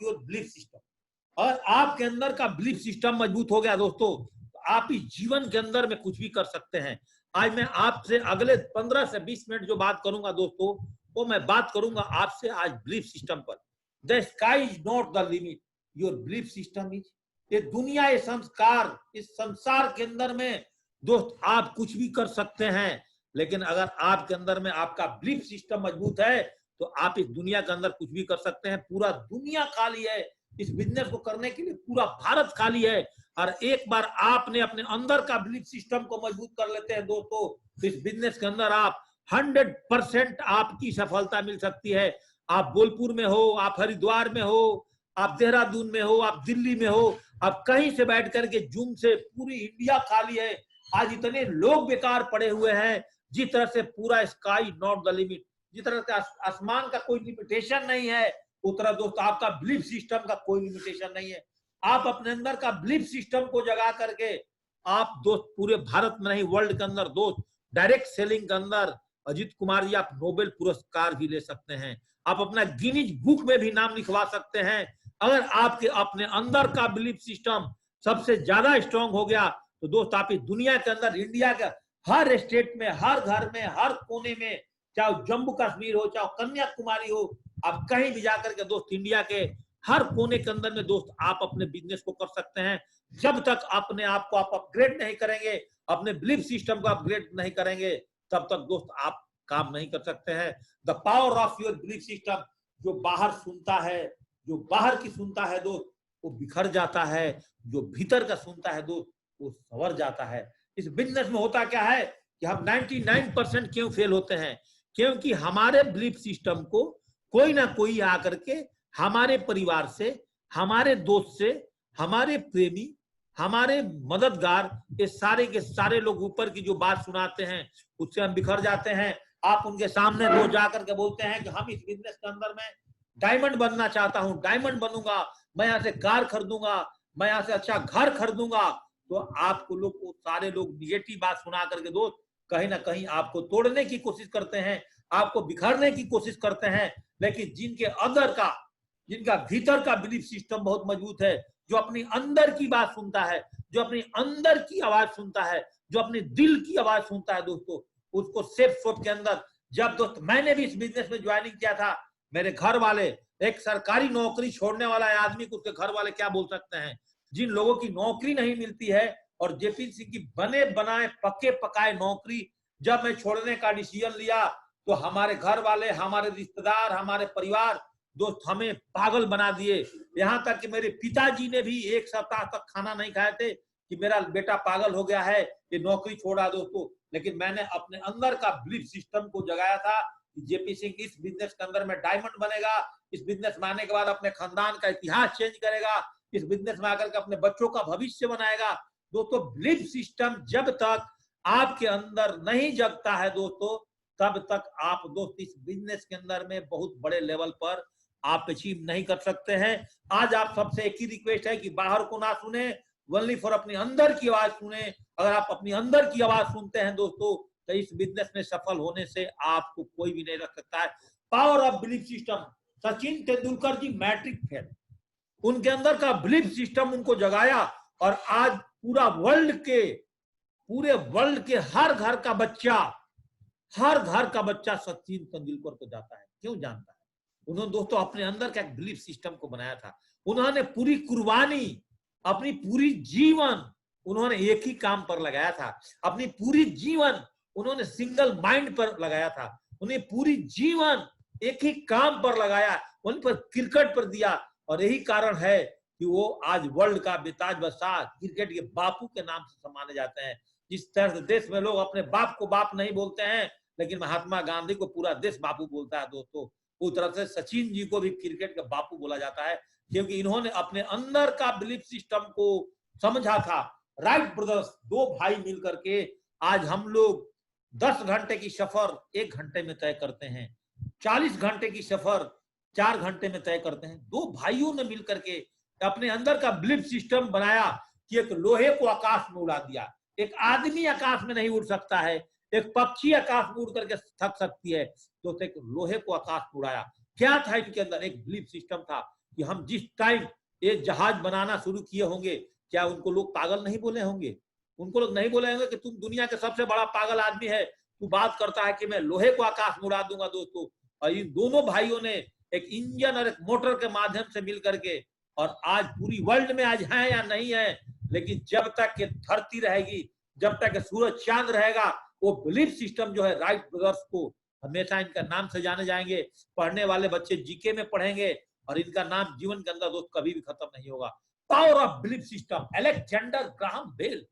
Your belief system. और आपके अंदर का बिलीफ सिस्टम मजबूत हो गया दोस्तों, तो आप इस जीवन के अंदर में कुछ भी कर सकते हैं। आज मैं आपसे अगले 15 से 20 मिनट जो बात करूंगा दोस्तों, वो मैं बात करूंगा आपसे आज बिलीफ सिस्टम पर। The sky is not the limit, your belief system is. ये दुनिया, ये संस्कार, इस संसार के अंदर में दोस्त आप कुछ भी कर सकते हैं, लेकिन अगर आपके अंदर में आपका बिलीफ सिस्टम मजबूत है तो आप इस दुनिया के अंदर कुछ भी कर सकते हैं। पूरा दुनिया खाली है इस बिजनेस को करने के लिए, पूरा भारत खाली है। और एक बार आपने अपने अंदर का बिलीफ सिस्टम को मजबूत कर लेते हैं दोस्तों, तो इस बिजनेस के अंदर आप 100% आपकी सफलता मिल सकती है। आप बोलपुर में हो, आप हरिद्वार में हो, आप देहरादून में हो, आप दिल्ली में हो, आप कहीं से बैठ करके जूम से, पूरी इंडिया खाली है। आज इतने लोग बेकार पड़े हुए हैं। जिस तरह से पूरा स्काई नॉट द लिमिट, जिस तरह से आसमान का कोई लिमिटेशन नहीं है, उस तरह दोस्त आपका बिलीफ सिस्टम का कोई लिमिटेशन नहीं है। आप अपने अंदर का बिलीफ सिस्टम को जगा करके आप दोस्त पूरे भारत में नहीं, वर्ल्ड के अंदर दोस्त डायरेक्ट सेलिंग के अंदर अजीत कुमार जी आप नोबेल पुरस्कार भी ले सकते हैं। आप अपना गिनीज बुक में भी नाम लिखवा सकते हैं। अगर आपके अपने अंदर का बिलीफ सिस्टम सबसे ज्यादा स्ट्रांग हो गया तो दोस्त आप इस दुनिया के अंदर, इंडिया के हर स्टेट में, हर घर में, हर कोने में, चाहे जम्मू कश्मीर हो, चाहे कन्याकुमारी हो, आप कहीं भी जाकर के दोस्त इंडिया के हर कोने के अंदर में दोस्त आप अपने बिजनेस को कर सकते हैं। जब तक अपने आप को आप अपग्रेड नहीं करेंगे, अपने बिलीफ सिस्टम को अपग्रेड नहीं करेंगे, तब तक दोस्त आप काम नहीं कर सकते हैं। The power of your belief system, जो बाहर सुनता है, जो बाहर की सुनता है दोस्त, वो बिखर जाता है। जो भीतर का सुनता है दोस्त, वो संवर जाता है। इस बिजनेस में होता क्या है कि हम 99% क्यों फेल होते हैं? क्योंकि हमारे बिलीफ सिस्टम को कोई ना कोई आकर के हमारे परिवार से, हमारे दोस्त से, हमारे प्रेमी, हमारे मददगार, ये सारे के सारे लोग ऊपर की जो बात सुनाते हैं, उससे हम बिखर जाते हैं। आप उनके सामने रोज जाकर के बोलते हैं कि हम इस बिजनेस के अंदर में डायमंड बनना चाहता हूं, डायमंड बनूंगा, मैं यहाँ से कार खरीदूंगा, मैं यहाँ से अच्छा घर खरीदूंगा, तो आपको लोग, सारे लोग निगेटिव बात सुना करके दोस्त कहीं ना कहीं आपको तोड़ने की कोशिश करते हैं, आपको बिखरने की कोशिश करते हैं। लेकिन जिनके अंदर का, जिनका भीतर का बिलीफ सिस्टम बहुत मजबूत है, जो अपनी अंदर की बात सुनता है, जो अपनी अंदर की आवाज सुनता है, जो अपने दिल की आवाज सुनता है दोस्तों, उसको सेफ सोच के अंदर, जब दोस्त मैंने भी इस बिजनेस में ज्वाइनिंग किया था, मेरे घर वाले, एक सरकारी नौकरी छोड़ने वाला आदमी को उसके घर वाले क्या बोल सकते हैं? जिन लोगों की नौकरी नहीं मिलती है, और जेपी सिंह की बने बनाए पक्के पकाए नौकरी जब मैं छोड़ने का डिसीजन लिया, तो हमारे घर वाले, हमारे रिश्तेदार, हमारे परिवार दोस्त हमें पागल बना दिए। यहाँ तक कि मेरे पिताजी ने भी 1 सप्ताह तक खाना नहीं खाए थे कि मेरा बेटा पागल हो गया है, ये नौकरी छोड़ा दोस्तों। लेकिन मैंने अपने अंदर का बिलीफ सिस्टम को जगाया था कि जेपी सिंह इस बिजनेस के अंदर में डायमंड बनेगा, इस बिजनेस में आने के बाद अपने खानदान का इतिहास चेंज करेगा, इस बिजनेस में आकर के अपने बच्चों का भविष्य बनाएगा। दोस्तों बिलीफ सिस्टम जब तक आपके अंदर नहीं जगता है दोस्तों, तब तक आप दोस्त इस बिजनेस के अंदर में बहुत बड़े लेवल पर आप अचीव नहीं कर सकते हैं। आज आप सबसे एक ही रिक्वेस्ट है कि बाहर को ना सुने, ओनली फॉर अपने अंदर की आवाज सुने। अगर आप अपनी अंदर की आवाज सुनते हैं दोस्तों, तो इस बिजनेस में सफल होने से आपको कोई भी नहीं रख सकता है। Power of belief system. Sachin Tendulkar ji matric fail, उनके अंदर का बिलीफ सिस्टम उनको जगाया, और आज पूरे वर्ल्ड के हर घर का बच्चा सचिन तेंदुलकर को जाता है। क्यों जानता है? उन्होंने दोस्तों अपने अंदर का एक बिलीफ सिस्टम को बनाया था। उन्होंने पूरी कुर्बानी, अपनी पूरी जीवन उन्होंने एक ही काम पर लगाया था। अपनी पूरी जीवन उन्होंने सिंगल माइंड पर लगाया था। उन्हें पूरी जीवन एक ही काम पर लगाया, उन पर क्रिकेट पर दिया। और यही कारण है कि वो आज वर्ल्ड का बेताज बादशाह, क्रिकेट के बापू के नाम से माने जाते हैं। जिस तरह से देश में लोग अपने बाप को बाप नहीं बोलते हैं, लेकिन महात्मा गांधी को पूरा देश बापू बोलता है दोस्तों, उस तरह से सचिन जी को भी क्रिकेट का बापू बोला जाता है, क्योंकि इन्होंने अपने अंदर का बिलीफ सिस्टम को समझा था। राइट ब्रदर्स, 2 भाई मिलकर के आज हम लोग 10 घंटे की सफर 1 घंटे में तय करते हैं, 40 घंटे की सफर 4 घंटे में तय करते हैं। 2 भाइयों ने मिलकर के अपने अंदर का बिलीफ सिस्टम बनाया कि एक लोहे को आकाश में उड़ा दिया। एक आदमी आकाश में नहीं उड़ सकता है, एक पक्षी आकाश में उड़ करके थक सकती है, तो एक लोहे को आकाश में उड़ाया। क्या था इनके अंदर? एक बिलीफ सिस्टम था कि हम जिस टाइम ये जहाज बनाना शुरू किए होंगे, क्या उनको लोग पागल नहीं बोले होंगे? उनको लोग नहीं बोले होंगे कि तुम दुनिया के सबसे बड़ा पागल आदमी है, तू बात करता है कि मैं लोहे को आकाश में उड़ा दूंगा दोस्तों। और इन दोनों भाइयों ने एक इंजन और एक मोटर के माध्यम से मिल करके, और आज पूरी वर्ल्ड में आज है या नहीं है, लेकिन जब तक ये धरती रहेगी, जब तक सूरज चांद रहेगा, वो बिलीफ सिस्टम जो है राइट ब्रदर्स को हमेशा इनका नाम से जाने जाएंगे। पढ़ने वाले बच्चे जीके में पढ़ेंगे और इनका नाम जीवन के अंदर दोस्त कभी भी खत्म नहीं होगा। Power of belief system, Alexander Graham Bell,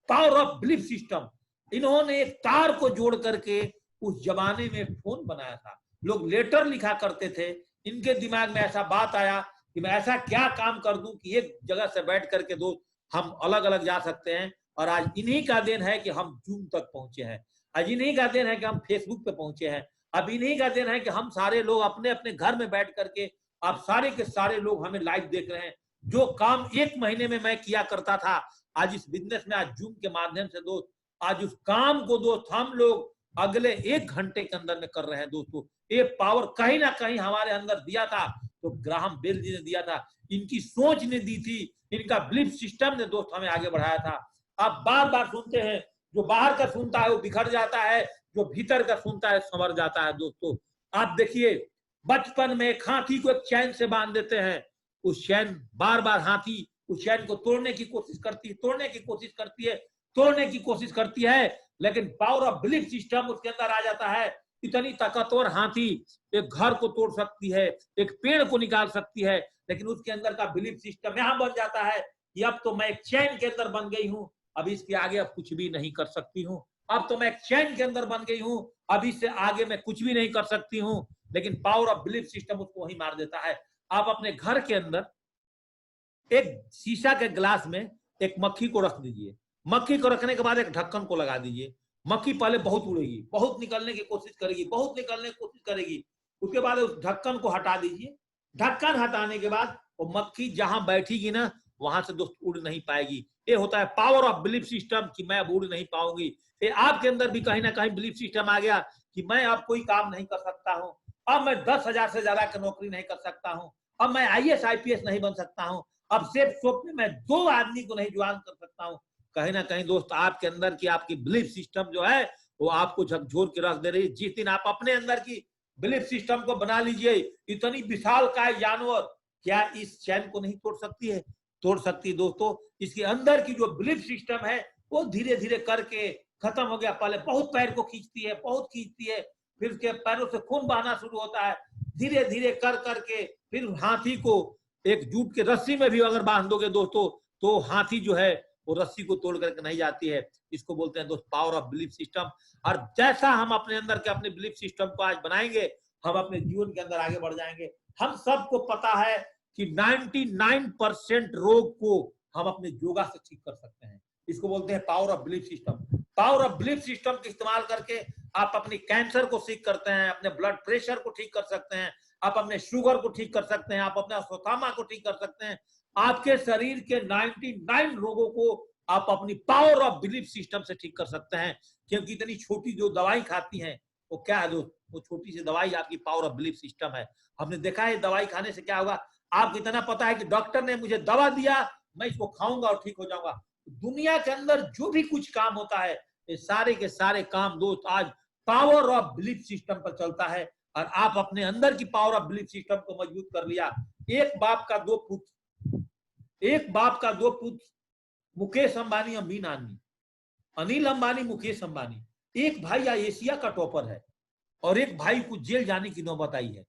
power of belief system. इन्होंने एक तार को जोड़ करके उस जमाने में फोन बनाया था। लोग लेटर लिखा करते थे, इनके दिमाग में ऐसा बात आया कि मैं ऐसा क्या काम कर दूं कि एक जगह से बैठ करके दोस्त हम अलग अलग जा सकते हैं। और आज इन्हीं का देन है कि हम जूम तक पहुंचे हैं, आज इन्हीं का देन है कि हम फेसबुक पे पहुंचे हैं, अब इन्हीं का देन है कि हम सारे लोग अपने अपने घर में बैठ करके आप सारे के सारे लोग हमें लाइव देख रहे हैं। जो काम एक महीने में मैं किया करता था, आज इस बिजनेस में, आज जूम के माध्यम से दोस्त, आज उस काम को दोस्त हम लोग अगले 1 घंटे के अंदर में कर रहे हैं दोस्तों। ये पावर कहीं ना कहीं हमारे अंदर दिया था तो ग्राहम बेल जी ने दिया था, इनकी सोच ने दी थी, इनका बिलीफ सिस्टम ने दोस्त हमें आगे बढ़ाया था। आप बार बार सुनते हैं, जो बाहर का सुनता है वो बिखर जाता है, जो भीतर का सुनता है संवर जाता है दोस्तों। आप देखिए, बचपन में एक हाथी को एक चैन से बांध देते हैं, उस चैन बार बार हाथी उस चैन को तोड़ने की कोशिश करती है, तोड़ने की कोशिश करती है, तोड़ने की कोशिश करती है, लेकिन पावर ऑफ बिलीफ सिस्टम उसके अंदर आ जाता है। इतनी ताकतवर हाथी एक घर को तोड़ सकती है, एक पेड़ को निकाल सकती है, लेकिन उसके अंदर का बिलीफ सिस्टम यहां बन जाता है कि अब तो मैं एक चैन के अंदर बन गई हूं, अब इसके आगे अब कुछ भी नहीं कर सकती हूँ। अब तो मैं एक चैन के अंदर बन गई हूं, अब इससे आगे मैं कुछ भी नहीं कर सकती हूँ। लेकिन पावर ऑफ बिलीफ सिस्टम उसको वही मार देता है। आप अपने घर के अंदर एक शीशा के ग्लास में एक मक्खी को रख दीजिए, मक्खी को रखने के बाद एक ढक्कन को लगा दीजिए। मक्खी पहले बहुत उड़ेगी, बहुत निकलने की कोशिश करेगी, बहुत निकलने की कोशिश करेगी, उसके बाद उस ढक्कन को हटा दीजिए। ढक्कन हटाने के बाद वो मक्खी जहां बैठेगी ना, वहां से दोस्त उड़ नहीं पाएगी। ये होता है पावर ऑफ बिलीफ सिस्टम कि मैं अब उड़ नहीं पाऊंगी। ये आपके अंदर भी कहीं ना कहीं बिलीफ सिस्टम आ गया कि मैं अब कोई काम नहीं कर सकता हूँ, अब मैं 10,000 से ज्यादा की नौकरी नहीं कर सकता हूँ, अब मैं IAS IPS नहीं बन सकता हूँ, अब सेफ शॉप में मैं 2 आदमी को नहीं ज्वाइन कर सकता हूँ। कहीं ना कहीं दोस्त आपके अंदर की आपकी बिलीफ सिस्टम जो है वो आपको झकझोर के रख दे रही है। जिस दिन आप अपने अंदर की बिलीफ सिस्टम को बना लीजिए, इतनी विशालकाय जानवर क्या इस चैन को नहीं तोड़ सकती है? तोड़ सकती दोस्तों। इसके अंदर की जो बिलीफ सिस्टम है वो धीरे धीरे करके खत्म हो गया। पहले बहुत पैर को खींचती है, बहुत खींचती है, फिर उसके पैरों से खून बहना शुरू होता है, धीरे धीरे कर करके फिर हाथी को एक जूट के रस्सी में भी अगर बांध दोगे दोस्तों, तो हाथी जो है वो रस्सी को तोड़ करके नहीं जाती है। इसको बोलते हैं दोस्त पावर ऑफ बिलीफ सिस्टम। और जैसा हम अपने अंदर के अपने बिलीफ सिस्टम को आज बनाएंगे, हम अपने जीवन के अंदर आगे बढ़ जाएंगे। हम सबको पता है कि 99% रोग को हम अपने योगा से ठीक कर सकते हैं। इसको बोलते हैं power of belief system. Power of belief system का इस्तेमाल करके आप अपनी कैंसर को ठीक करते हैं, अपने ब्लड प्रेशर को ठीक कर सकते हैं, आप अपने शुगर को ठीक कर सकते हैं, आप अपने अस्थमा को ठीक कर सकते हैं। आपके शरीर के 99 रोगों को आप अपनी पावर ऑफ बिलीफ सिस्टम से ठीक कर सकते हैं। क्योंकि इतनी छोटी जो दवाई खाती हैं वो क्या है दोस्त, वो छोटी सी दवाई आपकी पावर ऑफ बिलीफ सिस्टम है। हमने देखा है दवाई खाने से क्या होगा, आपको इतना पता है कि डॉक्टर ने मुझे दवा दिया, मैं इसको खाऊंगा और ठीक हो जाऊंगा। दुनिया के अंदर जो भी कुछ काम होता है, ये सारे के सारे काम दोस्त आज पावर ऑफ बिलीफ सिस्टम पर चलता है। और आप अपने अंदर की पावर ऑफ बिलीफ सिस्टम को मजबूत कर लिया। एक बाप का 2 पुत्र, एक बाप का 2 पुत्र, मुकेश अंबानी, अमीन आदमी, अनिल अंबानी, मुकेश अंबानी। एक भाई एशिया का टॉपर है और एक भाई को जेल जाने की नौबत आई है।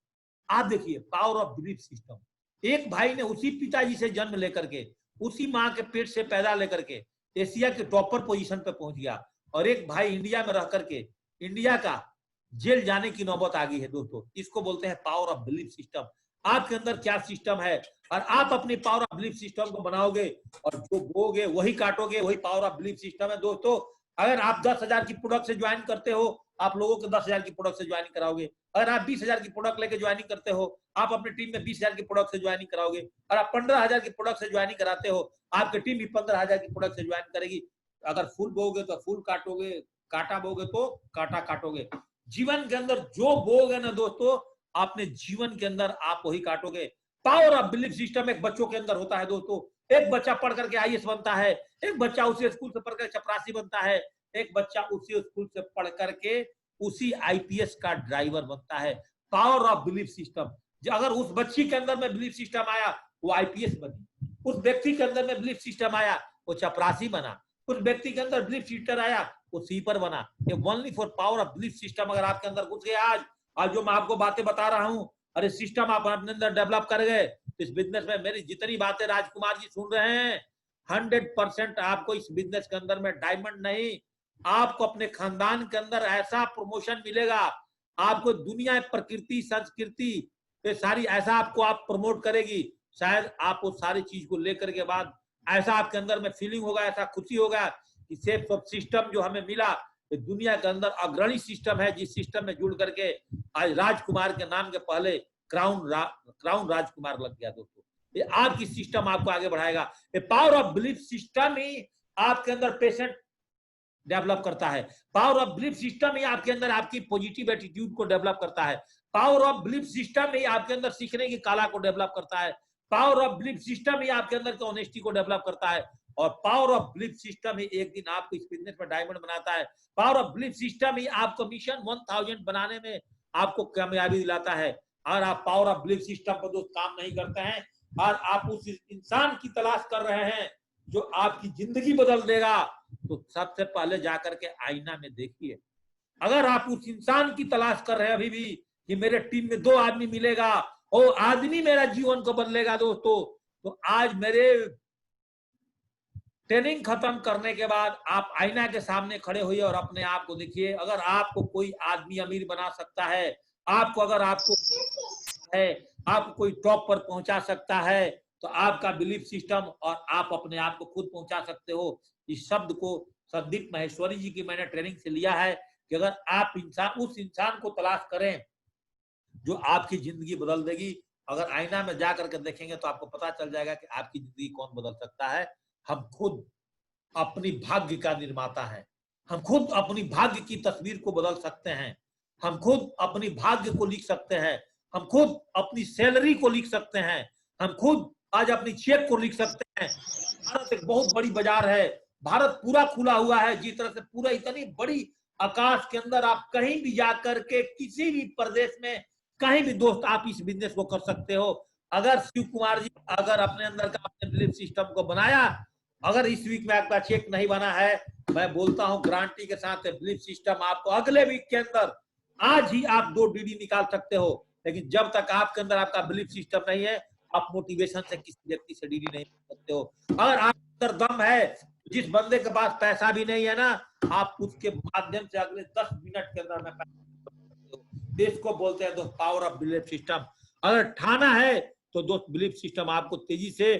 आप देखिए पावर ऑफ बिलीफ सिस्टम। एक भाई ने उसी पिताजी से जन्म लेकर के, उसी माँ के पेट से पैदा लेकर के एशिया के टॉपर पोजीशन पे पहुंच गया, और एक भाई इंडिया में रह करके इंडिया का जेल जाने की नौबत आ गई है दोस्तों। इसको बोलते हैं पावर ऑफ बिलीफ सिस्टम। आपके अंदर क्या सिस्टम है और आप अपनी पावर ऑफ बिलीफ सिस्टम को बनाओगे और जो बोगे वही काटोगे, वही पावर ऑफ बिलीफ सिस्टम है दोस्तों। अगर आप 10,000 की प्रोडक्ट से ज्वाइन करते हो, आप लोगों को 10,000 की प्रोडक्ट से ज्वाइनिंग कराओगे। अगर आप 20,000 की प्रोडक्ट लेके ज्वाइनिंग करते हो, आप अपनी टीम में 20,000 की प्रोडक्ट से ज्वाइनिंग कराओगे। और आप 15,000 की प्रोडक्ट से ज्वाइनिंग कराते हो, आपकी टीम भी 15,000 की प्रोडक्ट से ज्वाइन करेगी। अगर फूल बोगे तो फूल काटोगे, काटा बोगे तो काटा काटोगे। जीवन के अंदर जो बोगे ना दोस्तों, आपने जीवन के अंदर आप वही काटोगे। पावर ऑफ बिलीफ सिस्टम एक बच्चों के अंदर होता है दोस्तों। एक बच्चा पढ़ करके आईएएस बनता है, एक बच्चा उसी स्कूल से पढ़कर चपरासी बनता है, एक बच्चा उसी स्कूल से पढ़ करके उसी आईपीएस का ड्राइवर बनता है। Power of belief system. अगर उस बच्ची के अंदर में बिलीफ सिस्टम आया, वो आईपीएस बनी। उस व्यक्ति के अंदर में बिलीफ सिस्टम आया, वो चपरासी बना। उस व्यक्ति के अंदर बिलीफ सिस्टम आया, वो स्वीपर बना। ये only for power of belief system अगर आपके अंदर घुस गया, आज जो मैं आपको बातें बता रहा हूं, अरे सिस्टम आप अपने अंदर डेवलप कर गए, तो इस बिजनेस में मेरी जितनी बातें राजकुमार जी सुन रहे हैं, 100% आपको इस बिजनेस के अंदर में डायमंड नहीं, आपको अपने खानदान के अंदर ऐसा प्रमोशन मिलेगा। आपको दुनिया, प्रकृति, संस्कृति, ये सारी ऐसा आपको आप प्रमोट करेगी। शायद आप उस सारी चीज को लेकर के बाद ऐसा आपके अंदर में फीलिंग होगा, ऐसा खुशी होगा कि सेफ ऑफ सिस्टम जो हमें मिला, ये दुनिया के अंदर अग्रणी सिस्टम है, जिस सिस्टम में जुड़ करके आज राजकुमार के नाम के पहले क्राउन राजकुमार लग गया दोस्तों। ये आपकी सिस्टम आपको आगे बढ़ाएगा। ये पावर ऑफ बिलीफ सिस्टम ही आपके अंदर पेशेंट डेवलप करता है। पावर ऑफ बिलीफ सिस्टम ही आपके अंदर आपकी पॉजिटिव एटीट्यूड को डेवलप करता है। पावर ऑफ बिलीफ सिस्टम ही आपके अंदर सीखने की कला को डेवलप करता है। पावर ऑफ बिलीफ सिस्टम ही आपके अंदर की ऑनेस्टी को डेवलप करता है। और पावर ऑफ बिलीफ सिस्टम ही एक दिन आपको इस बिजनेस में डायमंड बनाता है। पावर ऑफ बिलीफ सिस्टम ही आपको मिशन 1000 बनाने में आपको कामयाबी दिलाता है। और आप पावर ऑफ बिलीफ सिस्टम पर दोस्त काम नहीं करते हैं, और आप उस इंसान की तलाश कर रहे हैं जो आपकी जिंदगी बदल देगा, तो सबसे पहले जाकर के आईना में देखिए। अगर आप उस इंसान की तलाश कर रहे हैं अभी भी कि मेरे टीम में 2 आदमी मिलेगा, वो आदमी मेरा जीवन को बदलेगा दोस्तों, तो आज मेरे ट्रेनिंग खत्म करने के बाद आप आईना के सामने खड़े होइए और अपने आप को देखिए। अगर आपको कोई आदमी अमीर बना सकता है, अगर आपको है, आपको कोई टॉप पर पहुंचा सकता है, तो आपका बिलीफ सिस्टम और आप अपने आप को खुद पहुंचा सकते हो। इस शब्द को संदीप माहेश्वरी जी की मैंने ट्रेनिंग से लिया है कि अगर आप उस इंसान को तलाश करें जो आपकी जिंदगी बदल देगी। अगर आईना में जाकर के देखेंगे तो आपको पता चल जाएगा कि आपकी जिंदगी कौन बदल सकता है। हम खुद अपनी भाग्य का निर्माता है। हम खुद अपनी भाग्य की तस्वीर को बदल सकते हैं। हम खुद अपनी भाग्य को लिख सकते हैं। हम खुद अपनी सैलरी को लिख सकते हैं। हम खुद आज अपनी चेक को लिख सकते हैं। भारत एक बहुत बड़ी बाजार है। भारत पूरा खुला हुआ है। जिस तरह से पूरा इतनी बड़ी आकाश के अंदर आप कहीं भी जाकर के किसी भी प्रदेश में कहीं भी दोस्त आप इस बिजनेस को कर सकते हो। अगर शिव कुमार जी अगर अपने अंदर का अपने बिलीफ सिस्टम को बनाया, अगर इस वीक में आपका चेक नहीं बना है, मैं बोलता हूं गारंटी के साथ बिलीफ सिस्टम आपको अगले वीक के अंदर आज ही आप 2 डीडी निकाल सकते हो। लेकिन जब तक आपके अंदर आपका बिलीफ सिस्टम नहीं है, आप मोटिवेशन से किसी व्यक्ति से डीडी नहीं कर सकते हो। अगर आपके अंदर दम है, जिस बंदे के पास पैसा भी नहीं है ना, आप उसके माध्यम से अगले 10 मिनट के अंदर में देश को बोलते हैं दोस्त पावर ऑफ बिलीफ सिस्टम। अगर ठाना है तो दोस्त बिलीफ सिस्टम आपको तेजी से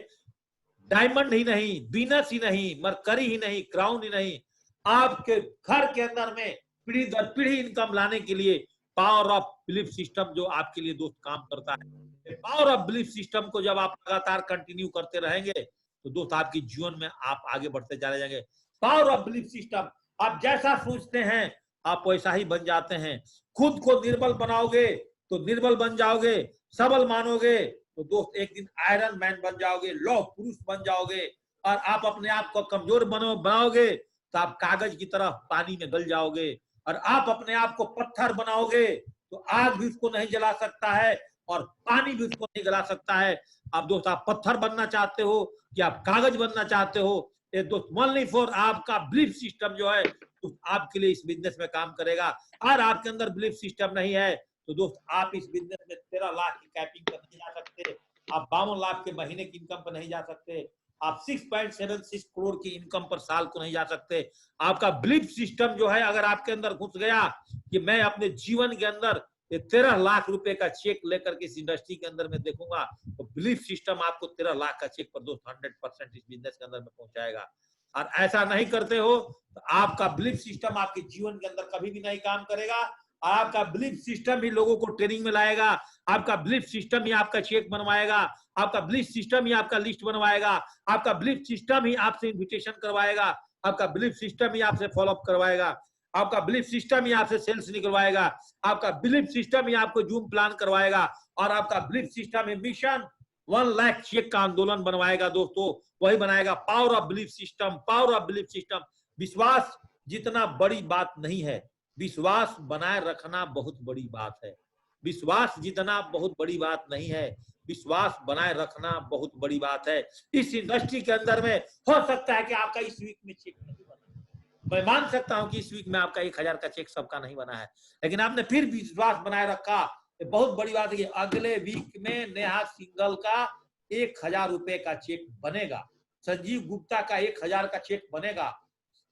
डायमंड ही नहीं, बीनस ही नहीं, मरकरी ही नहीं, क्राउन ही नहीं, आपके घर के अंदर में पीढ़ी दर पीढ़ी इनकम लाने के लिए पावर ऑफ बिलीफ सिस्टम जो आपके लिए दोस्त काम करता है। पावर ऑफ बिलीफ सिस्टम को जब आप लगातार कंटिन्यू करते रहेंगे तो दोस्त आपके जीवन में आप आगे बढ़ते चले जाएंगे। पावर ऑफ बिलीफ सिस्टम, आप जैसा सोचते हैं आप वैसा ही बन जाते हैं। खुद को निर्बल बनाओगे तो निर्बल बन जाओगे, सबल मानोगे तो दोस्त एक दिन आयरन मैन बन जाओगे, लौह पुरुष बन जाओगे। और आप अपने आप को कमजोर बनाओगे तो आप कागज की तरह पानी में गल जाओगे। और आप अपने आप को पत्थर बनाओगे तो आग भी उसको नहीं जला सकता है और पानी भी उसको नहीं गला सकता है। आप दोस्त आप पत्थर बनना चाहते हो कि आप कागज बनना चाहते हो, ये दोस्त ओनली फॉर आपका बिलीफ सिस्टम जो है तो आपके लिए इस बिजनेस में काम करेगा। और आपके अंदर बिलीफ सिस्टम नहीं है तो दोस्त आप इस बिजनेस में 13 लाख की कैपिंग पर नहीं जा सकते, आप 52 लाख के महीने की इनकम पर नहीं जा सकते, आप 6.76 करोड़ की इनकम पर साल को नहीं जा सकते। आपका बिलीफ सिस्टम जो है अगर आपके अंदर घुस गया कि मैं अपने जीवन के अंदर 13 लाख रुपए का चेक लेकर के इस इंडस्ट्री के अंदर में देखूंगा, तो बिलीफ सिस्टम आपको 13 लाख का चेक पर दोस्त 100% इस बिजनेस के अंदर में पहुंचाएगा। और ऐसा नहीं करते हो तो आपका बिलीफ सिस्टम आपके जीवन के अंदर कभी भी नहीं काम करेगा। आपका बिलीफ सिस्टम ही लोगों को ट्रेनिंग में लाएगा, आपका बिलीफ सिस्टम ही आपका चेक बनवाएगा, आपका बिलीफ सिस्टम ही आपका लिस्ट बनवाएगा, आपका बिलीफ सिस्टम ही आपसे इन्विटेशन करवाएगा, आपका बिलीफ सिस्टम ही आपसे फॉलोअप करवाएगा, आपका बिलीफ सिस्टम ही आपसे सेल्स निकलवाएगा, आपका बिलीफ सिस्टम ही आपको जूम प्लान करवाएगा, और आपका बिलीफ सिस्टम ही मिशन 1 लाख चेक का आंदोलन बनवाएगा दोस्तों, वही बनाएगा। Power of belief system, power of belief system. विश्वास जितना बड़ी बात नहीं है, विश्वास बनाए रखना बहुत बड़ी बात है। विश्वास जितना बहुत बड़ी बात नहीं है, विश्वास बनाए रखना बहुत बड़ी बात है। इस इंडस्ट्री के अंदर में हो सकता है कि आपका इस वीक में चेक नहीं बना, मैं मान सकता हूं कि इस वीक में आपका 1000 का चेक सबका नहीं बना है, लेकिन आपने फिर विश्वास बनाए रखा। बहुत बड़ी बात है कि अगले वीक में नेहा सिंघल का 1000 रुपए का चेक बनेगा, संजीव गुप्ता का 1000 का चेक बनेगा,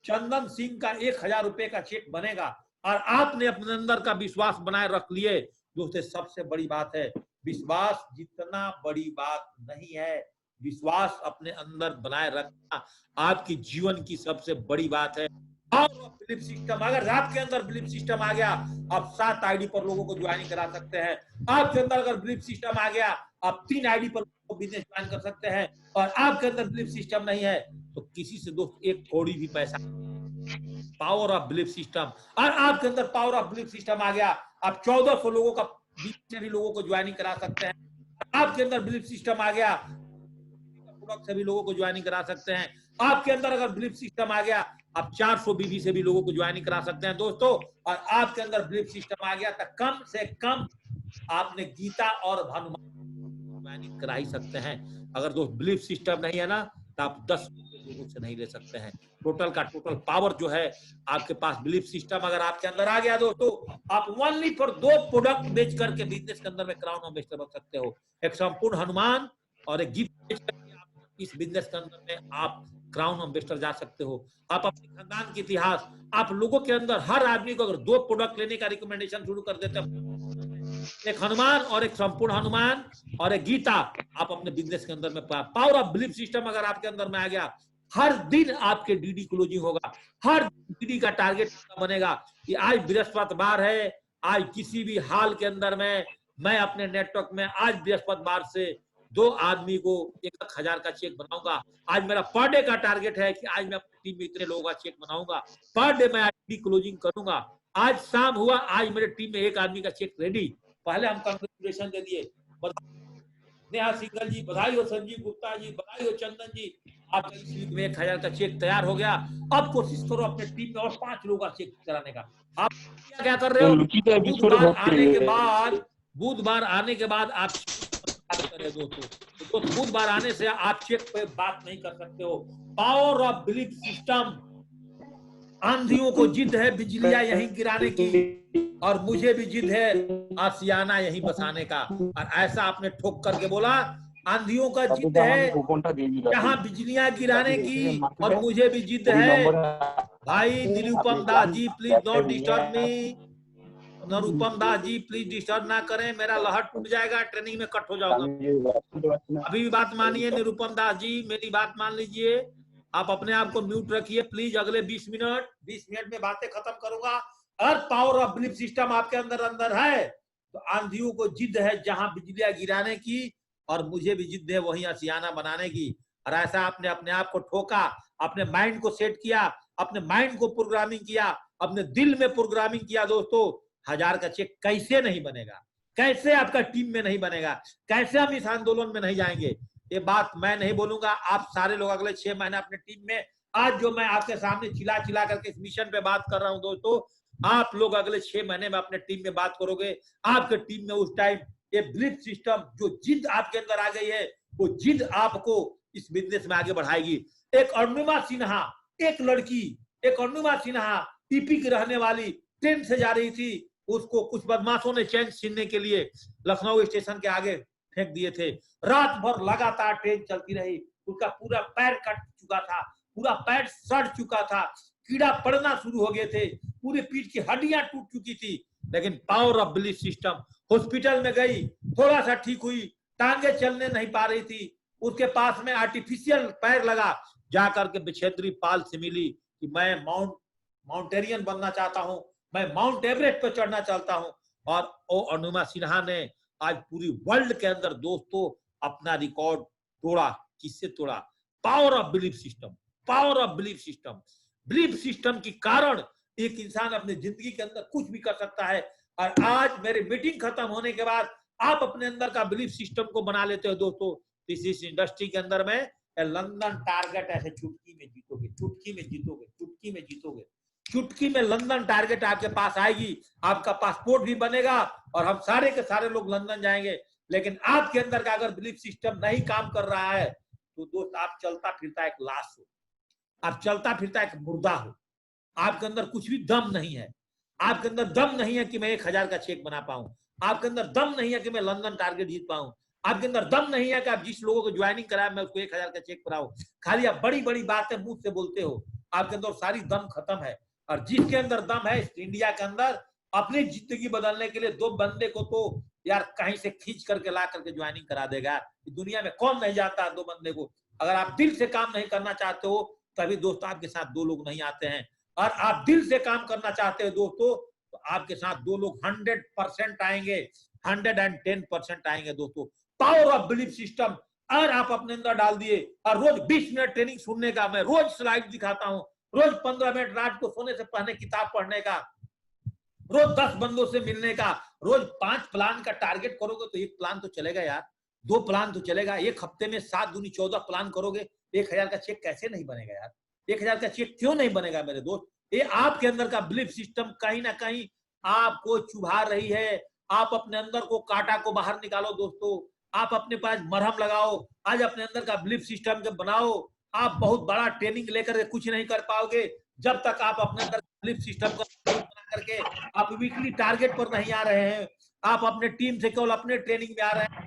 चंदन सिंह का 1000 रुपए का चेक बनेगा, और आपने अपने अंदर का विश्वास बनाए रख लिए। दोस्तों सबसे बड़ी बात है, विश्वास जितना बड़ी बात नहीं है, विश्वास अपने अंदर बनाए रखना आपकी जीवन की सबसे बड़ी बात है। बिलीफ सिस्टम, अगर आपके अंदर बिलीफ सिस्टम आ गया, आप 7 आईडी पर लोगों को ज्वाइन करा सकते हैं। आपके अंदर अगर बिलीफ सिस्टम आ गया, आप 3 आईडी पर लोगों को बिजनेस ज्वाइन कर सकते हैं। और आपके अंदर बिलीफ सिस्टम नहीं है तो किसी से दोस्त एक कौड़ी भी पैसा। पावर ऑफ बिलीफ सिस्टम, और आपके अंदर पावर ऑफ बिलीफ सिस्टम आ गया, आप 1400 लोगों का भी लोगों को ज्वाइनिंग करा सकते हैं। आपके अंदर बिलीफ सिस्टम आ गया, सभी लोगों को ज्वाइनिंग करा सकते हैं। आपके अंदर अगर बिलीफ सिस्टम आ गया, आप 400 बीबी से भी लोगों को ज्वाइनिंग करा सकते हैं दोस्तों। और आपके अंदर बिलीफ सिस्टम आ गया तो कम से कम आपने गीता और हनुमान ज्वाइनिंग करा ही सकते हैं। अगर दोस्त बिलीफ सिस्टम नहीं है ना, तो आप 10 लोगों से नहीं ले सकते हैं। टोटल का टोटल पावर जो है आपके पास, बिलीफ सिस्टम अगर आपके अंदर आ गया दोस्तों, आप ओनली फॉर 2 प्रोडक्ट बेच करके बिजनेस के अंदर में क्राउन एम्बेसडर बन सकते हो। एक संपूर्ण हनुमान और एक गीता। इस बिजनेस के अंदर में आप क्राउन एम्बेसडर जा सकते हो। आप अपने खानदान के इतिहास, आप लोगों के अंदर हर आदमी को अगर 2 प्रोडक्ट लेने का रिकमेंडेशन शुरू कर देते हैं, एक हनुमान और एक संपूर्ण हनुमान और एक गीता, आप अपने बिजनेस के अंदर में पावर ऑफ बिलीफ सिस्टम अगर आपके अंदर में आ गया, हर दिन आपके डीडी क्लोजिंग होगा, हर डीडी का टारगेट बनेगा कि आज बृहस्पतिवार है, आज किसी भी हाल के अंदर में मैं अपने नेटवर्क में आज बृहस्पतिवार से 2 आदमी को 1000 का चेक बनाऊंगा। आज मेरा पर डे का टारगेट है कि आज मैं अपनी टीम में इतने लोगों का चेक बनाऊंगा, पर डे मैं डीडी क्लोजिंग करूंगा। आज शाम हुआ, आज मेरे टीम में 1 आदमी का चेक रेडी। पहले हम कंग्रेचुलेशन दे दिए, नेहा सिंघल जी बधाई हो, संजीव गुप्ता जी बधाई हो, चंदन जी आपका इस वीक में 1000 का चेक तैयार हो गया। अब कोशिश करो अपने टीम में और 5 लोगों का चेक कराने का। आप क्या कर रहे हो, बुधवार आने के बाद आप करें दोस्तों, तो बुधवार आने से आप चेक पे बात नहीं कर सकते हो। पावर ऑफ बिलीफ सिस्टम, आंधियों को जिद है बिजलियां यहीं गिराने की, और मुझे भी जिद है आशियाना यहीं बसाने का। और ऐसा आपने ठोक करके बोला, आंधियों का जिद है जहां बिजलियां गिराने की, और मुझे भी जिद है। भाई Nirupam Das ji please don't disturb me, Nirupam Das ji please disturb ना करें, मेरा लहर टूट जाएगा, ट्रेनिंग में कट हो जाऊंगा। अभी भी बात मानिए निरुपम दास जी, मेरी बात मान लीजिए, आप अपने आप को म्यूट रखिए प्लीज। अगले 20 मिनट में बातें खत्म करूंगा। और पावर ऑफ बिलीफ सिस्टम आपके अंदर है तो आंधियों को जिद है जहां बिजलियां गिराने की, और मुझे भी जिद है वहीं आशियाना बनाने की। और ऐसा आपने अपने आप को ठोका, अपने माइंड को सेट किया, अपने माइंड को प्रोग्रामिंग किया, अपने दिल में प्रोग्रामिंग किया दोस्तों। 1000 का चेक कैसे नहीं बनेगा, कैसे आपका टीम में नहीं बनेगा, कैसे हम इस आंदोलन में नहीं जाएंगे, ये बात मैं नहीं बोलूंगा। आप सारे लोग अगले 6 महीने अपने टीम में, आज जो मैं आपके सामने चिल्ला चिल्ला करके इस मिशन पे बात कर रहा हूं दोस्तों, आप लोग अगले 6 महीने में अपने टीम में बात करोगे। आपके टीम में उस टाइम ये बिलीफ सिस्टम, जो जिद आपके अंदर आ गई है, वो जिद आपको इस बिजनेस में आगे बढ़ाएगी। एक अरुणिमा सिन्हा, एक लड़की, एक अरुणिमा सिन्हा टीपी की रहने वाली, ट्रेन से जा रही थी, उसको कुछ बदमाशों ने चैन छीनने के लिए लखनऊ स्टेशन के आगे फेंक दिए थे। रात भर लगातार ट्रेन चलती रही, उसका पूरा पैर कट चुका था, पूरा पैर सड़ चुका था, कीड़ा पड़ना शुरू हो गए थे, पूरी पीठ की हड्डियां टूट चुकी थी। लेकिन power of belief system, hospital में गई, थोड़ा सा ठीक हुई, टांगे चलने नहीं पा रही थी, उसके पास में आर्टिफिशियल पैर लगा, जाकर के बिछेंद्री पाल से मिली कि मैं माउंटेरियन बनना चाहता हूं, मैं माउंट एवरेस्ट पर चढ़ना चाहता हूं। और ओ अरुणिमा सिन्हा ने आज पूरी वर्ल्ड के अंदर दोस्तों अपना रिकॉर्ड तोड़ा। किससे तोड़ा? Power of belief system, power of belief system. Belief system के कारण एक इंसान अपनी जिंदगी के अंदर कुछ भी कर सकता है। और आज मेरी मीटिंग खत्म होने के बाद आप अपने अंदर का बिलीफ सिस्टम को बना लेते हो दोस्तों, इस इंडस्ट्री के अंदर में लंदन टारगेट ऐसे चुटकी में जीतोगे, चुटकी में जीतोगे, चुटकी में जीतोगे। चुटकी में लंदन टारगेट आपके पास आएगी, आपका पासपोर्ट भी बनेगा और हम सारे के सारे लोग लंदन जाएंगे। लेकिन आपके अंदर का अगर बिलीफ सिस्टम नहीं काम कर रहा है तो दोस्त आप चलता फिरता एक लाश हो, आप चलता फिरता एक मुर्दा हो। आपके अंदर कुछ भी दम नहीं है। आपके अंदर दम नहीं है कि मैं 1000 का चेक बना पाऊं। आपके अंदर दम नहीं है कि मैं लंदन टारगेट जीत पाऊं। आपके अंदर दम नहीं है कि आप जिस लोगों को ज्वाइनिंग कराया मैं उसको 1000 का चेक कराऊं। खाली आप बड़ी बड़ी बातें मुंह से बोलते हो, आपके अंदर सारी दम खत्म है। और जिसके अंदर दम है, इस इंडिया के अंदर अपनी जिंदगी बदलने के लिए 2 बंदे को तो यार कहीं से खींच करके ला करके ज्वाइनिंग करा देगा। दुनिया में कौन नहीं जाता 2 बंदे को। अगर आप दिल से काम नहीं करना चाहते हो तभी दोस्त आपके साथ 2 लोग नहीं आते हैं। और आप दिल से काम करना चाहते हो दोस्तों तो आपके साथ 2 लोग 100% आएंगे, 110% आएंगे दोस्तों। पावर ऑफ बिलीफ सिस्टम अगर आप अपने अंदर डाल दिए और रोज 20 मिनट ट्रेनिंग सुनने का, मैं रोज स्लाइड दिखाता हूं, रोज 15 मिनट रात को सोने से पहले किताब पढ़ने का, रोज 10 बंदों से मिलने का, रोज 5 प्लान का टारगेट करोगे तो 1 प्लान तो चलेगा यार, 2 प्लान तो चलेगा। एक हफ्ते में 7 दूनी 14 प्लान करोगे, 1000 का चेक कैसे नहीं बनेगा यार? 1000 का चेक क्यों नहीं बनेगा मेरे दोस्त? ये आपके अंदर का बिलीफ सिस्टम कहीं ना कहीं आपको चुभा रही है। आप अपने अंदर को कांटा को बाहर निकालो दोस्तों। आप अपने पास मरहम लगाओ, आज अपने अंदर का बिलीफ सिस्टम के बनाओ। आप बहुत बड़ा ट्रेनिंग लेकर कुछ नहीं कर पाओगे जब तक आप अपने अंदर बिलीफ सिस्टम को बना करके आप वीकली टारगेट पर नहीं आ रहे हैं। आप अपने टीम से केवल अपने ट्रेनिंग में आ रहे हैं,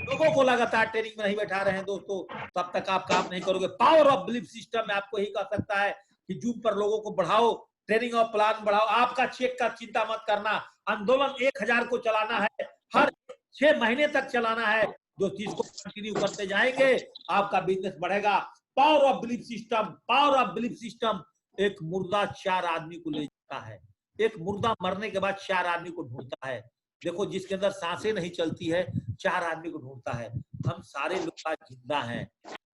लोगों को लगातार ट्रेनिंग में नहीं बैठा रहे हैं दोस्तों, तब तक आप काम नहीं करोगे। पावर ऑफ बिलीफ सिस्टम में आपको ही कह सकता है कि जूम पर लोगों को बढ़ाओ, ट्रेनिंग और प्लान बढ़ाओ। आपका चेक का चिंता मत करना, आंदोलन 1000 को चलाना है, हर 6 महीने तक चलाना है। जो चीज को कंटिन्यू करते जाएंगे आपका बिजनेस बढ़ेगा। Power of belief system, power of belief system. एक मुर्दा 4 आदमी को ले जाता है, एक मुर्दा मरने के बाद 4 आदमी को ढूंढता है। देखो जिसके अंदर सांसें नहीं चलती है 4 आदमी को ढूंढता है। हम सारे लोग आज जिंदा हैं,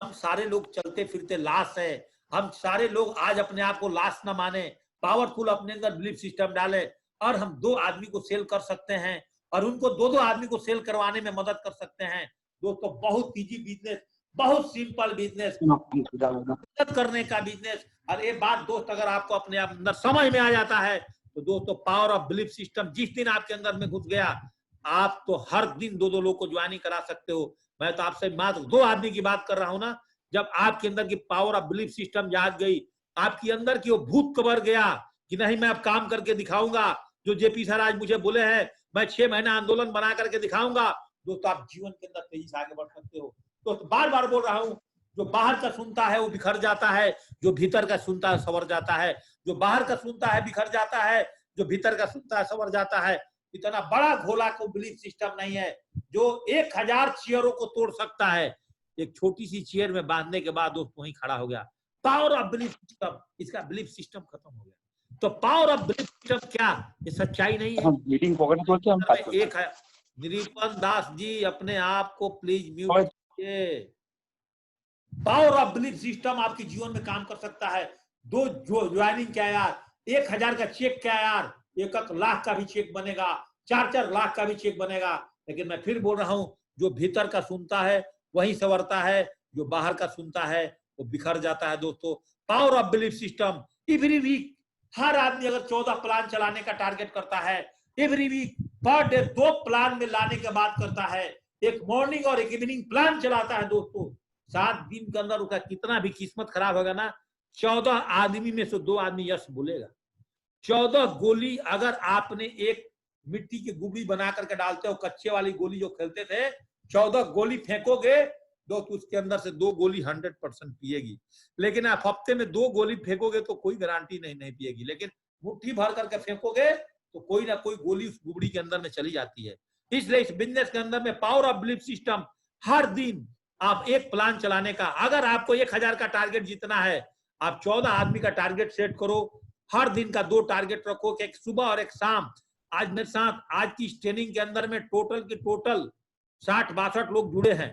हम सारे लोग चलते फिरते लाश है। हम सारे लोग आज अपने आप को लाश ना माने, पावरफुल अपने अंदर बिलीफ सिस्टम डाले और हम 2 आदमी को सेल कर सकते हैं और उनको 2-2 आदमी को सेल करवाने में मदद कर सकते हैं दोस्तों। बहुत इजी बिजनेस, बहुत सिंपल बिजनेस, मदद करने का बिजनेस। और ये बात दोस्त अगर आपको अपने अंदर समझ में आ जाता है तो दोस्तों पावर ऑफ बिलीफ सिस्टम जिस दिन आपके अंदर में घुस गया, आप तो हर दिन 2-2 लोग को ज्वाइनिंग करा सकते हो। मैं तो आपसे मात्र 2 आदमी की बात कर रहा हूं ना। जब आपके अंदर की पावर ऑफ बिलीफ सिस्टम जाग गई, आपके अंदर की वो भूत कबर गया कि नहीं मैं अब काम करके दिखाऊंगा, जो जेपी सर आज मुझे बोले हैं मैं 6 महीना आंदोलन बना करके दिखाऊंगा, दोस्तों आप जीवन के अंदर तेजी से आगे बढ़ सकते हो। तो बार बार बोल रहा हूं, जो बाहर का सुनता है वो बिखर जाता है, जो भीतर का सुनता है संवर जाता है। जो बाहर का सुनता है बिखर जाता है, जो भीतर का सुनता है संवर जाता है। इतना बड़ा घोला को बिलीफ सिस्टम नहीं है जो 1000 चेयरों को तोड़ सकता है। एक छोटी सी चेयर में बांधने के बाद दोस्त वहीं खड़ा हो गया। पावर ऑफ बिलीफ सिस्टम, इसका बिलीफ सिस्टम खत्म हो गया। तो पावर ऑफ बिलीफ सिस्टम क्या? ये सच्चाई नहीं है। एक है निरूपण दास जी, अपने आप को प्लीज म्यूट कीजिए। पावर ऑफ बिलीफ सिस्टम आपके जीवन में काम कर सकता है। 2 ज्वाइनिंग क्या यार, 1000 का चेक क्या यार, 1 लाख का भी चेक बनेगा, 4-4 लाख का भी चेक बनेगा। लेकिन मैं फिर बोल रहा हूं, जो भीतर का सुनता है वही संवरता है, जो बाहर का सुनता है वो बिखर जाता है दोस्तों। Power of belief system. Every week हर आदमी अगर 14 प्लान चलाने का टारगेट करता है, every week per day 2 plan में लाने की बात करता है, एक मॉर्निंग और एक इवनिंग प्लान चलाता है दोस्तों, 7 दिन के अंदर उसका कितना भी किस्मत खराब होगा ना, 14 आदमी में से 2 आदमी यस बोलेगा। 14 गोली अगर आपने एक मिट्टी की गुबड़ी बना करके डालते हो, कच्चे वाली गोली जो खेलते थे, 14 गोली फेंकोगे दोस्त, उसके अंदर से 2 गोली 100% पिएगी। लेकिन आप हफ्ते में 2 गोली फेंकोगे तो कोई गारंटी नहीं पिएगी। लेकिन मुट्ठी भर करके फेंकोगे तो कोई ना कोई गोली उस गुबड़ी के अंदर में चली जाती है। इसलिए इस बिजनेस के अंदर में पावर ऑफ बिलीफ सिस्टम, हर दिन आप एक प्लान चलाने का। अगर आपको 1000 का टारगेट जीतना है, आप 14 आदमी का टारगेट सेट करो, हर दिन का 2 टारगेट रखो, एक सुबह और एक शाम। आज मेरे साथ आज की ट्रेनिंग के अंदर में टोटल 60-62 लोग जुड़े हैं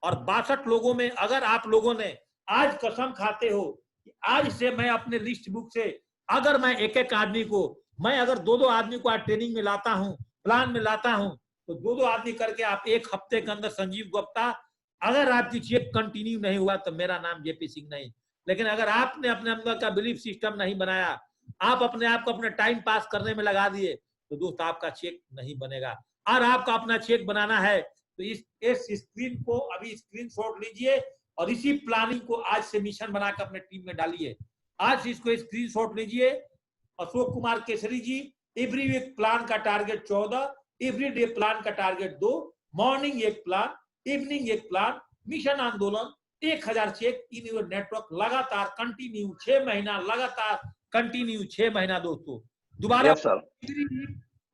और 62 लोगों में अगर आप लोगों ने आज कसम खाते हो कि आज से मैं अपने लिस्ट बुक से अगर मैं एक आदमी को, मैं अगर 2-2 आदमी को आज ट्रेनिंग में लाता हूं, प्लान में लाता हूं, तो 2-2 आदमी करके आप 1 हफ्ते के अंदर संजीव गुप्ता अगर आपकी चेक कंटिन्यू नहीं हुआ तो मेरा नाम जेपी सिंह नहीं। लेकिन अगर आपने अपने अंदर का बिलीफ सिस्टम नहीं बनाया, आप अपने आप को अपने टाइम पास करने में लगा दिए, तो दोस्त आपका चेक नहीं बनेगा। और आपका अपना चेक बनाना है तो इस स्क्रीन को अभी स्क्रीनशॉट लीजिए और इसी प्लानिंग को आज से मिशन बनाकर अपने टीम में डालिए। आज इसको स्क्रीनशॉट लीजिए। अशोक कुमार केसरी जी, एवरी वीक प्लान का टारगेट 14, एवरी डे प्लान का टारगेट 2, मॉर्निंग एक प्लान, इवनिंग एक प्लान, मिशन आंदोलन 1000 चेक इन योर नेटवर्क, लगातार कंटिन्यू 6 महीना, लगातार कंटिन्यू 6 महीना दोस्तों। दोबारा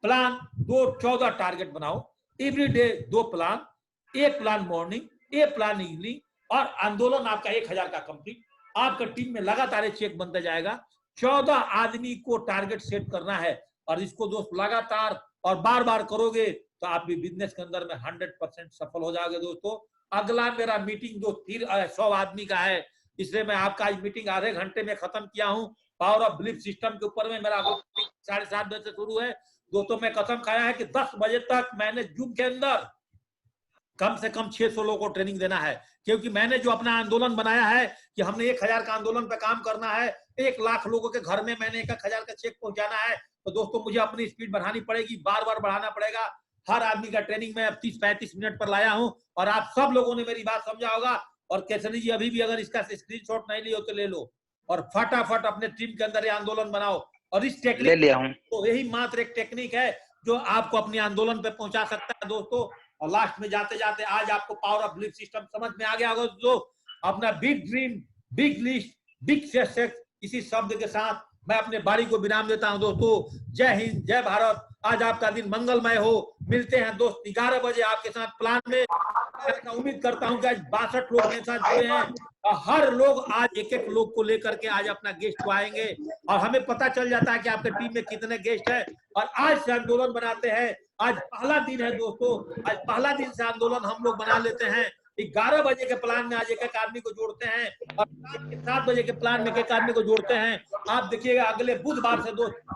प्लान 2 14 टारगेट बनाओ, एवरी डे 2 प्लान, एक प्लान मॉर्निंग, एक प्लान इवनिंग, और आंदोलन आपका 1000 का कंप्लीट। आपका टीम में लगातार चेक बनता जाएगा। 14 आदमी को टारगेट सेट करना है और इसको दोस्त लगातार और बार बार करोगे तो आप भी बिजनेस के अंदर में 100% सफल हो जाओगे दोस्तों। अगला मेरा मीटिंग जो फिर 100 आदमी का है, इसलिए मैं आपका आज मीटिंग आधे घंटे में खत्म किया हूं। पावर ऑफ बिलीफ सिस्टम के ऊपर में मेरा 7:30 बजे से शुरू है दोस्तों। मैं कसम खाया है कि 10 बजे तक मैंने जूम के अंदर कम से कम 600 लोगों को ट्रेनिंग देना है, क्योंकि मैंने जो अपना आंदोलन बनाया है कि हमने 1000 का आंदोलन पे काम करना है, 1 लाख लोगों के घर में मैंने 1000 का चेक पहुंचाना है, तो दोस्तों मुझे अपनी स्पीड बढ़ानी पड़ेगी, बार बार बढ़ाना पड़ेगा। हर आदमी का ट्रेनिंग मैं अब 30-35 मिनट पर लाया हूं और आप सब लोगों ने मेरी बात समझा होगा। और केसरी जी अभी भी अगर इसका स्क्रीनशॉट नहीं लियो तो ले लो और फटाफट अपने टीम के अंदर ये आंदोलन बनाओ। और इस टेक्निक ले लिया हूं। तो यही मात्र एक टेक्निक है जो आपको अपने आंदोलन पे पहुंचा सकता है दोस्तों। और लास्ट में जाते जाते आज आपको पावर ऑफ बिलीफ सिस्टम समझ में आ गया होगा दोस्तों। अपना big dream, big list, big success, इसी शब्द के साथ मैं अपने बारी को विराम देता हूं दोस्तों। जय हिंद, जय भारत। आज आपका दिन मंगलमय हो। मिलते हैं दोस्त 11 बजे आपके साथ प्लान में। उम्मीद करता हूं कि आज 62 लोग मेरे साथ जुड़े हैं और हर लोग आज एक एक लोग को लेकर के आज अपना गेस्ट को आएंगे और हमें पता चल जाता है कि आपके टीम में कितने गेस्ट हैं और आज से आंदोलन बनाते हैं। आज पहला दिन है दोस्तों, आज पहला दिन से आंदोलन हम लोग बना लेते हैं। 11 बजे के प्लान में आज एक एक आदमी को जोड़ते हैं और 7 बजे के प्लान में एक एक आदमी को जोड़ते हैं। आप देखिएगा अगले बुधवार से दोस्त